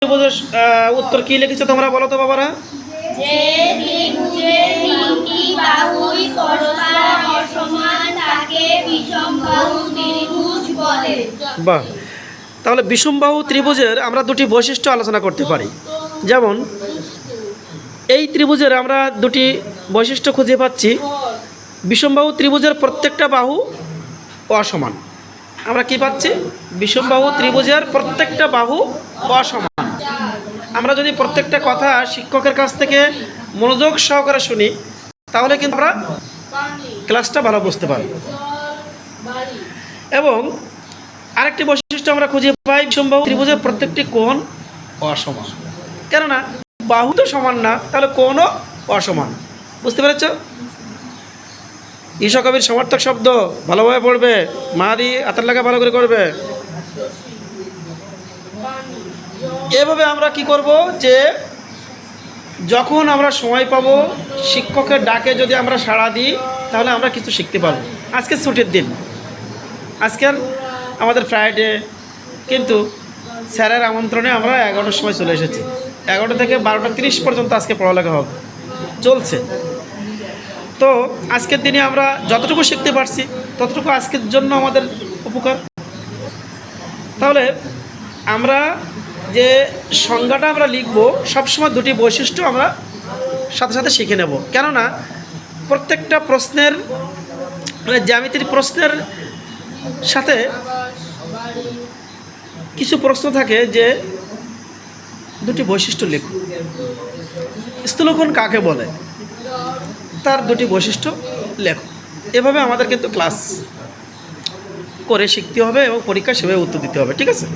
ত্রিভুজের উত্তর কি লিখেছো তোমরা বলো তো বাবারা? যে ত্রিভুজের তিনটি বাহুই পরস্পর অসমান তাকে বিষমবাহু ত্রিভুজ বলে। বাহ, তাহলে বিষমবাহু ত্রিভুজের আমরা দুটি বৈশিষ্ট্য আলোচনা করতে পারি। যেমন এই ত্রিভুজের আমরা দুটি বৈশিষ্ট্য খুঁজে পাচ্ছি। বিষমবাহু ত্রিভুজের প্রত্যেকটা বাহু অসমান। আমরা কি পাচ্ছি? বিষমবাহু ত্রিভুজের প্রত্যেকটা বাহু অসমান। আমরা যদি প্রত্যেকটা কথা শিক্ষকের কাছ থেকে মনোযোগ সহকারে শুনি তাহলে কিন্তু আমরা ক্লাসটা ভালো বুঝতে পারব। এবং আরেকটি বৈশিষ্ট্য আমরা খুঁজে পাই, বিষমবাহু ত্রিভুজের প্রত্যেকটি কোণ অসমান। কেননা বাহু তো সমান না, তাহলে কোণও অসমান। বুঝতে পেরেছ? ঈশা কবির সমর্থক শব্দ ভালোভাবে পড়বে, মাদি হাতের লাগা ভালো করে করবে। এভাবে আমরা কি করব যে যখন আমরা সময় পাব শিক্ষকের ডাকে যদি আমরা সাড়া দিই তাহলে আমরা কিছু শিখতে পারব। আজকে ছুটির দিন, আজকের আমাদের ফ্রাইডে, কিন্তু স্যারের আমন্ত্রণে আমরা 11টার সময় চলে এসেছি। 11টা থেকে 12টা 30 পর্যন্ত আজকে পড়ালেখা হবে, চলছে। তো আজকের দিনে আমরা যতটুকু শিখতে পারছি ততটুকু আজকের জন্য আমাদের উপকার। তাহলে আমরা যে সংজ্ঞাটা আমরা লিখব সবসময় দুটি বৈশিষ্ট্য আমরা সাথে সাথে শিখে নেব। কেননা প্রত্যেকটা প্রশ্নের মানে জ্যামিতির প্রশ্নের সাথে কিছু প্রশ্ন থাকে যে দুটি বৈশিষ্ট্য লেখো। স্থূলকোণ কাকে বলে তার দুটি বৈশিষ্ট্য লেখো। এভাবে আমাদের কিন্তু ক্লাস করে শিখতে হবে এবং পরীক্ষা সেভাবে উত্তর দিতে হবে। ঠিক আছে?